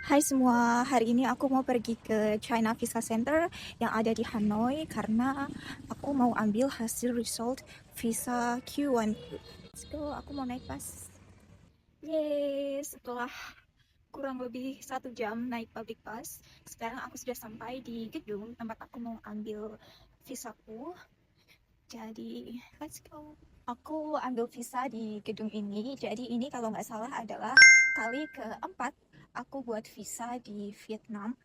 Hai semua, hari ini aku mau pergi ke China Visa Center yang ada di Hanoi karena aku mau ambil hasil result visa Q1. Let's go, aku mau naik bus. Yeay, setelah kurang lebih 1 jam naik public bus, sekarang aku sudah sampai di gedung tempat aku mau ambil visaku. Jadi, let's go. Aku ambil visa di gedung ini, jadi ini kalau nggak salah adalah kali keempat aku buat visa di Vietnam.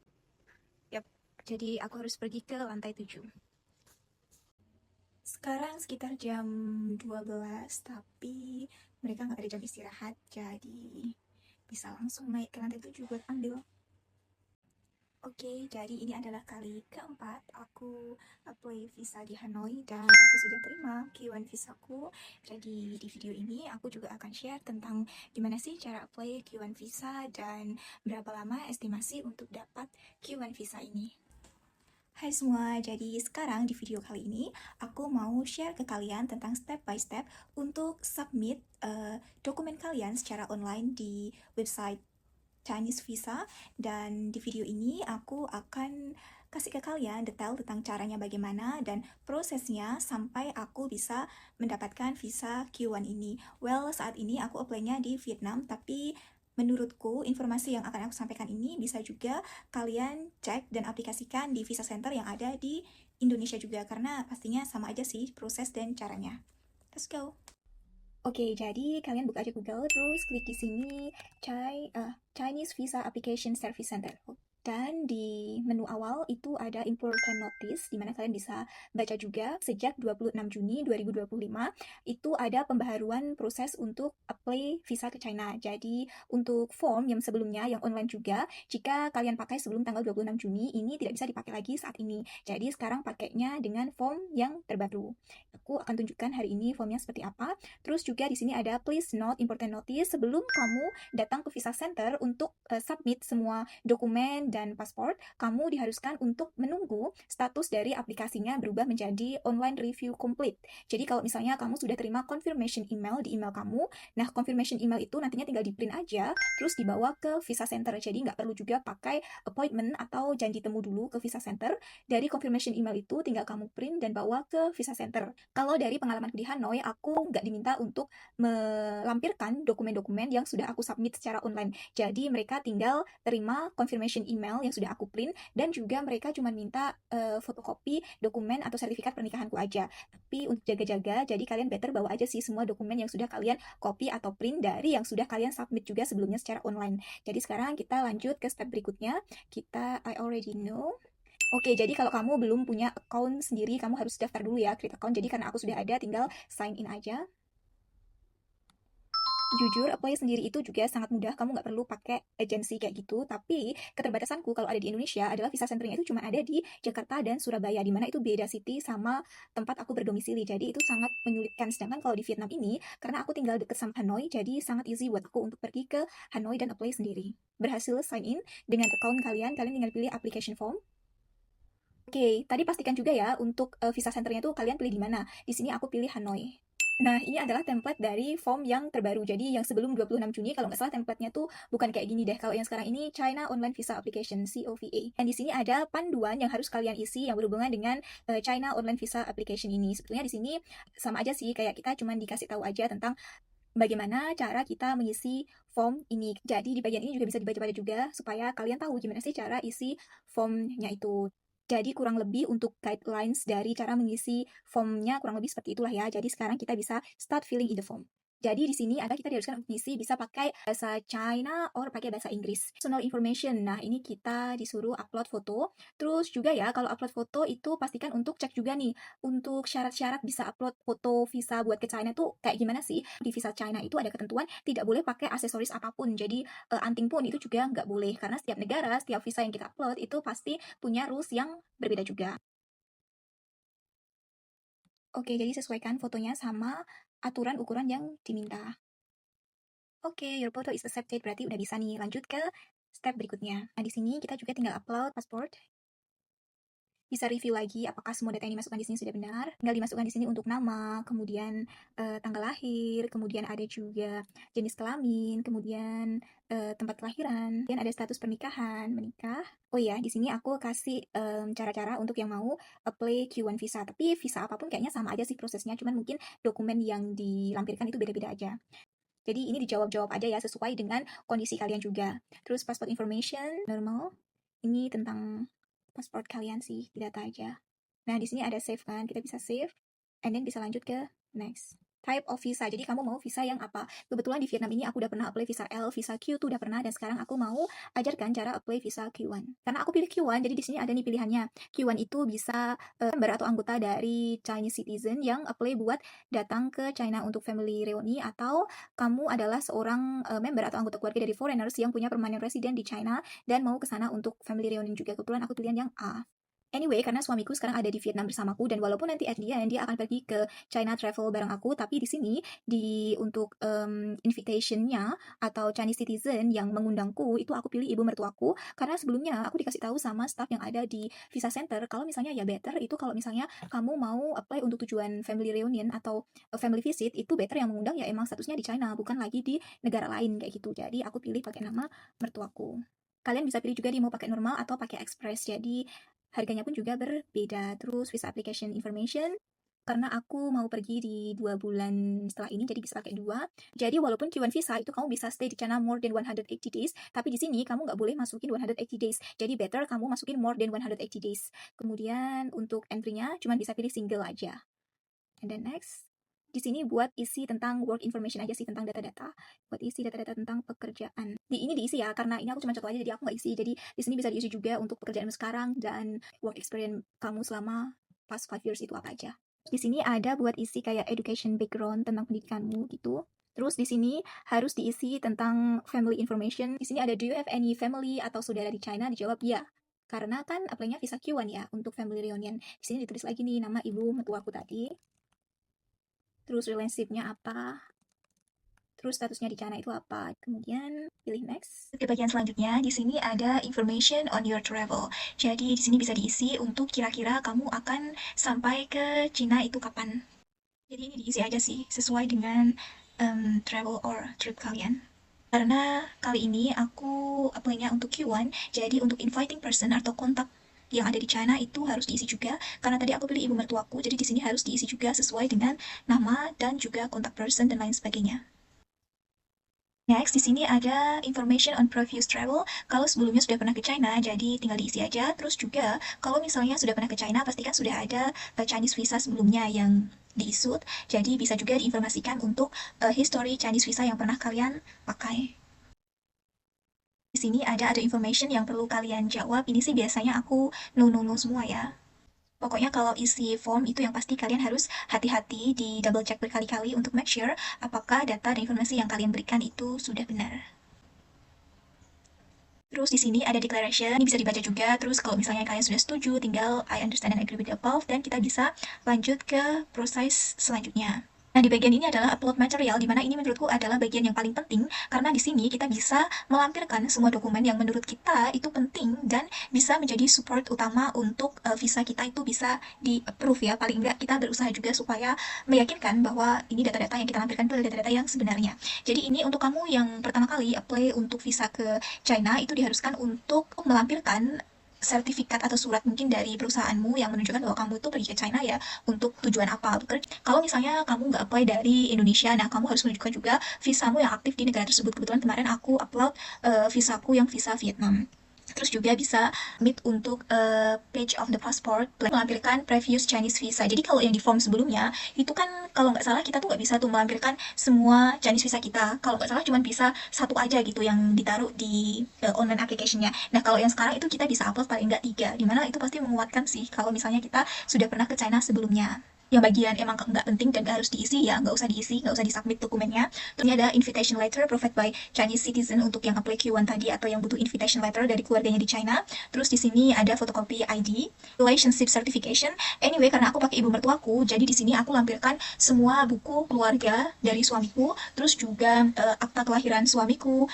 Yap, jadi aku harus pergi ke lantai 7. Sekarang sekitar jam 12, tapi mereka nggak ada jam istirahat, jadi bisa langsung naik ke lantai 7 buat ambil. Oke, jadi ini adalah kali keempat aku apply visa di Hanoi dan aku sudah terima Q1 visaku. Jadi di video ini aku juga akan share tentang gimana sih cara apply Q1 visa dan berapa lama estimasi untuk dapat Q1 visa ini. Hai semua, jadi sekarang di video kali ini aku mau share ke kalian tentang step by step untuk submit dokumen kalian secara online di website Chinese Visa. Dan di video ini aku akan kasih ke kalian detail tentang caranya bagaimana dan prosesnya sampai aku bisa mendapatkan visa Q1 ini. Well, saat ini aku apply-nya di Vietnam, tapi menurutku informasi yang akan aku sampaikan ini bisa juga kalian cek dan aplikasikan di visa center yang ada di Indonesia juga, karena pastinya sama aja sih proses dan caranya. Let's go. Oke, jadi kalian buka aja Google, terus klik di sini Chinese Visa Application Service Center. Dan di menu awal itu ada important notice, di mana kalian bisa baca juga sejak 26 Juni 2025 itu ada pembaharuan proses untuk apply visa ke China. Jadi untuk form yang sebelumnya, yang online juga, jika kalian pakai sebelum tanggal 26 Juni, ini tidak bisa dipakai lagi saat ini. Jadi sekarang pakainya dengan form yang terbaru. Aku akan tunjukkan hari ini formnya seperti apa. Terus juga di sini ada please note important notice, sebelum kamu datang ke visa center untuk submit semua dokumen dan paspor, kamu diharuskan untuk menunggu status dari aplikasinya berubah menjadi online review complete. Jadi kalau misalnya kamu sudah terima confirmation email di email kamu, nah confirmation email itu nantinya tinggal di print aja, terus dibawa ke visa center. Jadi nggak perlu juga pakai appointment atau janji temu dulu ke visa center. Dari confirmation email itu tinggal kamu print dan bawa ke visa center. Kalau dari pengalaman di Hanoi, aku nggak diminta untuk melampirkan dokumen-dokumen yang sudah aku submit secara online. Jadi mereka tinggal terima confirmation email yang sudah aku print, dan juga mereka cuma minta fotokopi dokumen atau sertifikat pernikahanku aja. Tapi untuk jaga-jaga, jadi kalian better bawa aja sih semua dokumen yang sudah kalian copy atau print dari yang sudah kalian submit juga sebelumnya secara online. Jadi sekarang kita lanjut ke step berikutnya. I already know. Oke, jadi kalau kamu belum punya account sendiri, kamu harus daftar dulu ya, create account. Jadi karena aku sudah ada, tinggal sign in aja. Jujur, apply sendiri itu juga sangat mudah, kamu nggak perlu pakai agensi kayak gitu. Tapi keterbatasanku kalau ada di Indonesia adalah visa centernya itu cuma ada di Jakarta dan Surabaya, di mana itu beda city sama tempat aku berdomisili. Jadi itu sangat menyulitkan. Sedangkan kalau di Vietnam ini, karena aku tinggal deket sama Hanoi, jadi sangat easy buat aku untuk pergi ke Hanoi dan apply sendiri. Berhasil sign in dengan account kalian, kalian tinggal pilih application form. Oke, tadi pastikan juga ya untuk visa centernya tuh kalian pilih di mana. Di sini aku pilih Hanoi. Nah, ini adalah template dari form yang terbaru. Jadi yang sebelum 26 Juni, kalau nggak salah templatenya tuh bukan kayak gini deh. Kalau yang sekarang ini China Online Visa Application, COVA. Dan di sini ada panduan yang harus kalian isi yang berhubungan dengan China Online Visa Application ini. Sebetulnya di sini sama aja sih, kayak kita cuma dikasih tahu aja tentang bagaimana cara kita mengisi form ini. Jadi di bagian ini juga bisa dibaca-baca juga supaya kalian tahu gimana sih cara isi formnya itu. Jadi kurang lebih untuk guidelines dari cara mengisi formnya kurang lebih seperti itulah ya. Jadi sekarang kita bisa start filling in the form. Jadi di sini ada kita diharuskan untuk mengisi bisa pakai bahasa China or pakai bahasa Inggris. Personal information. Nah, ini kita disuruh upload foto. Terus juga ya, kalau upload foto itu pastikan untuk cek juga nih untuk syarat-syarat bisa upload foto visa buat ke China tuh kayak gimana sih. Di visa China itu ada ketentuan tidak boleh pakai aksesoris apapun. Jadi anting pun itu juga nggak boleh, karena setiap negara, setiap visa yang kita upload itu pasti punya rules yang berbeda juga. Oke, jadi sesuaikan fotonya sama aturan ukuran yang diminta. Oke, your photo is accepted, berarti udah bisa nih lanjut ke step berikutnya. Nah, di sini kita juga tinggal upload pasport. bisa review lagi apakah semua data yang dimasukkan di sini sudah benar. Tinggal dimasukkan di sini untuk nama, kemudian tanggal lahir, kemudian ada juga jenis kelamin, kemudian tempat kelahiran, dan ada status pernikahan, menikah. Oh iya, di sini aku kasih cara-cara untuk yang mau apply Q1 visa. Tapi visa apapun kayaknya sama aja sih prosesnya, cuman mungkin dokumen yang dilampirkan itu beda-beda aja. Jadi ini dijawab-jawab aja ya, sesuai dengan kondisi kalian juga. Terus passport information, normal. Ini tentang paspor kalian sih, data aja. Nah, di sini ada save kan, kita bisa save, and then bisa lanjut ke next. Type of visa, jadi kamu mau visa yang apa? Kebetulan di Vietnam ini aku udah pernah apply visa L, visa Q tuh udah pernah, dan sekarang aku mau ajarkan cara apply visa Q1. Karena aku pilih Q1, jadi di sini ada nih pilihannya. Q1 itu bisa member atau anggota dari Chinese citizen yang apply buat datang ke China untuk family reuni, atau kamu adalah seorang member atau anggota keluarga dari foreigners yang punya permanent resident di China dan mau ke sana untuk family reunion juga. Kebetulan aku pilihan yang A. Anyway, karena suamiku sekarang ada di Vietnam bersamaku, dan walaupun nanti at the end dia akan pergi ke China travel bareng aku, tapi di sini untuk invitation-nya atau Chinese citizen yang mengundangku itu aku pilih ibu mertuaku, karena sebelumnya aku dikasih tahu sama staff yang ada di visa center kalau misalnya ya better itu kalau misalnya kamu mau apply untuk tujuan family reunion atau family visit, itu better yang mengundang ya emang statusnya di China, bukan lagi di negara lain kayak gitu. Jadi aku pilih pakai nama mertuaku. Kalian bisa pilih juga nih mau pakai normal atau pakai express, jadi harganya pun juga berbeda. Terus visa application information, karena aku mau pergi di 2 bulan setelah ini, jadi bisa pakai 2. Jadi walaupun Q1 visa itu kamu bisa stay di China more than 180 days, tapi di sini kamu nggak boleh masukin 180 days. Jadi better kamu masukin more than 180 days. Kemudian untuk entry-nya cuma bisa pilih single aja. And then next, di sini buat isi tentang work information aja sih, tentang data-data. Buat isi data-data tentang pekerjaan. Ini diisi ya, karena ini aku cuma contoh aja, jadi aku nggak isi. Jadi di sini bisa diisi juga untuk pekerjaan sekarang dan work experience kamu selama past 5 years itu apa aja. Di sini ada buat isi kayak education background tentang pendidikanmu gitu. Terus di sini harus diisi tentang family information. Di sini ada, do you have any family atau saudara di China? Dijawab ya. Karena kan apply-nya visa Q1 ya untuk family reunion. Di sini ditulis lagi nih nama ibu mertuaku tadi. Terus relationship-nya apa, terus statusnya di China itu apa. Kemudian pilih next. Di bagian selanjutnya, di sini ada information on your travel. Jadi di sini bisa diisi untuk kira-kira kamu akan sampai ke China itu kapan. Jadi ini diisi aja sih, sesuai dengan travel or trip kalian. Karena kali ini aku apply-nya untuk Q1, jadi untuk inviting person atau kontak yang ada di China itu harus diisi juga. Karena tadi aku pilih ibu mertuaku, jadi di sini harus diisi juga sesuai dengan nama dan juga kontak person dan lain sebagainya. Next, di sini ada information on previous travel. Kalau sebelumnya sudah pernah ke China, jadi tinggal diisi aja. Terus juga, kalau misalnya sudah pernah ke China, pastikan sudah ada Chinese visa sebelumnya yang diisut. Jadi bisa juga diinformasikan untuk history Chinese visa yang pernah kalian pakai. Di sini ada information yang perlu kalian jawab. Ini sih biasanya aku no semua ya. Pokoknya kalau isi form itu yang pasti kalian harus hati-hati, di double check berkali-kali untuk make sure apakah data dan informasi yang kalian berikan itu sudah benar. Terus di sini ada declaration, ini bisa dibaca juga. Terus kalau misalnya kalian sudah setuju, tinggal I understand and agree with the above, dan kita bisa lanjut ke proses selanjutnya. Nah, di bagian ini adalah upload material, di mana ini menurutku adalah bagian yang paling penting, karena di sini kita bisa melampirkan semua dokumen yang menurut kita itu penting dan bisa menjadi support utama untuk visa kita itu bisa di-approve ya. Paling enggak kita berusaha juga supaya meyakinkan bahwa ini data-data yang kita lampirkan itu adalah data-data yang sebenarnya. Jadi ini untuk kamu yang pertama kali apply untuk visa ke China, itu diharuskan untuk melampirkan sertifikat atau surat mungkin dari perusahaanmu yang menunjukkan bahwa kamu itu pergi ke China ya untuk tujuan apa. Kalau misalnya kamu nggak apply dari Indonesia, nah kamu harus menunjukkan juga visamu yang aktif di negara tersebut. Kebetulan kemarin aku upload visaku yang visa Vietnam. Terus juga bisa meet untuk page of the passport, melampirkan previous Chinese visa. Jadi kalau yang di form sebelumnya, itu kan kalau nggak salah kita tuh nggak bisa tuh melampirkan semua Chinese visa kita. Kalau nggak salah cuma bisa satu aja gitu yang ditaruh di online application-nya. Nah kalau yang sekarang itu kita bisa upload paling nggak 3, dimana itu pasti menguatkan sih kalau misalnya kita sudah pernah ke China sebelumnya. Yang bagian emang nggak penting dan nggak harus diisi ya, nggak usah diisi, nggak usah disubmit dokumennya. Terus ini ada invitation letter provided by Chinese citizen untuk yang apply Q1 tadi atau yang butuh invitation letter dari keluarganya di China. Terus di sini ada fotokopi ID, relationship certification. Anyway, karena aku pakai ibu mertuaku, jadi di sini aku lampirkan semua buku keluarga dari suamiku, terus juga akta kelahiran suamiku,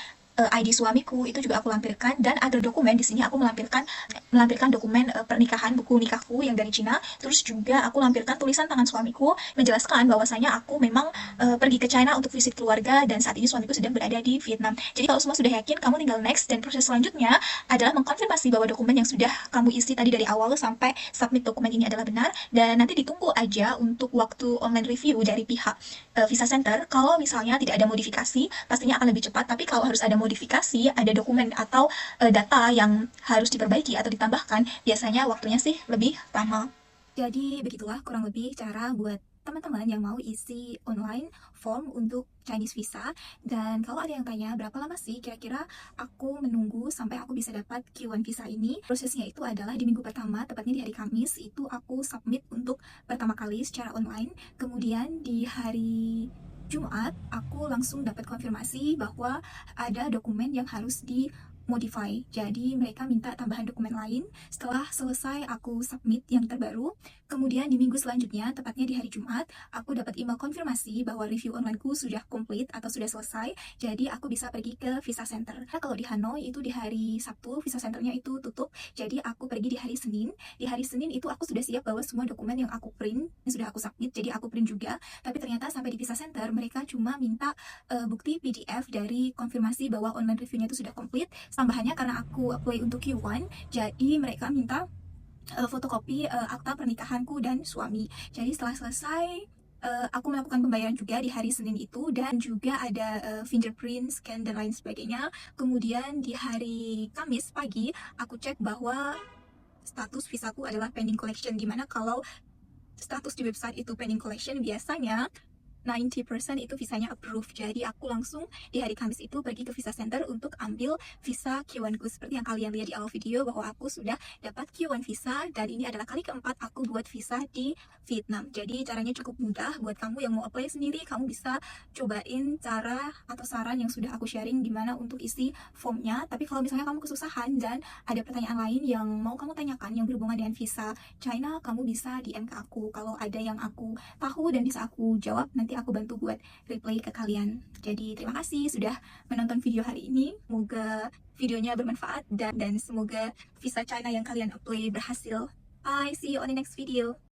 ID suamiku itu juga aku lampirkan, dan ada dokumen di sini aku melampirkan dokumen pernikahan, buku nikahku yang dari Cina. Terus juga aku lampirkan tulisan tangan suamiku menjelaskan bahwasanya aku memang pergi ke China untuk visit keluarga dan saat ini suamiku sedang berada di Vietnam. Jadi kalau semua sudah yakin, kamu tinggal next, dan proses selanjutnya adalah mengkonfirmasi bahwa dokumen yang sudah kamu isi tadi dari awal sampai submit dokumen ini adalah benar, dan nanti ditunggu aja untuk waktu online review dari pihak Visa Center. Kalau misalnya tidak ada modifikasi, pastinya akan lebih cepat, tapi kalau harus ada modifikasi, ada dokumen atau data yang harus diperbaiki atau ditambahkan, biasanya waktunya sih lebih lama. Jadi begitulah kurang lebih cara buat teman-teman yang mau isi online form untuk Chinese visa. Dan kalau ada yang tanya berapa lama sih kira-kira aku menunggu sampai aku bisa dapat Q1 visa ini, prosesnya itu adalah di minggu pertama, tepatnya di hari Kamis, itu aku submit untuk pertama kali secara online. Kemudian di hari Jumat, aku langsung dapat konfirmasi bahwa ada dokumen yang harus dimodify. Jadi mereka minta tambahan dokumen lain. Setelah selesai aku submit yang terbaru, kemudian di minggu selanjutnya, tepatnya di hari Jumat, aku dapat email konfirmasi bahwa review onlineku sudah complete atau sudah selesai. Jadi aku bisa pergi ke Visa Center. Nah, kalau di Hanoi itu di hari Sabtu, Visa Centernya itu tutup. Jadi aku pergi di hari Senin. Di hari Senin itu aku sudah siap bawa semua dokumen yang aku print, yang sudah aku submit. Jadi aku print juga. Tapi ternyata sampai di Visa Center mereka cuma minta bukti PDF dari konfirmasi bahwa online reviewnya itu sudah complete. Tambahannya karena aku apply untuk Q1, jadi mereka minta fotokopi akta pernikahanku dan suami. Jadi setelah selesai, aku melakukan pembayaran juga di hari Senin itu, dan juga ada fingerprint, scan, dan lain sebagainya. Kemudian di hari Kamis pagi, aku cek bahwa status visaku adalah pending collection, dimana kalau status di website itu pending collection, biasanya 90% itu visanya approve. Jadi aku langsung di hari Kamis itu pergi ke Visa Center untuk ambil visa Q1 ku. Seperti yang kalian lihat di awal video bahwa aku sudah dapat Q1 visa, dan ini adalah kali keempat aku buat visa di Vietnam. Jadi caranya cukup mudah. Buat kamu yang mau apply sendiri, kamu bisa cobain cara atau saran yang sudah aku sharing gimana untuk isi formnya. Tapi kalau misalnya kamu kesusahan dan ada pertanyaan lain yang mau kamu tanyakan yang berhubungan dengan visa China, kamu bisa DM ke aku. Kalau ada yang aku tahu dan bisa aku jawab, nanti aku bantu buat reply ke kalian. Jadi terima kasih sudah menonton video hari ini. Semoga videonya bermanfaat, dan semoga visa China yang kalian apply berhasil. Bye, see you on the next video.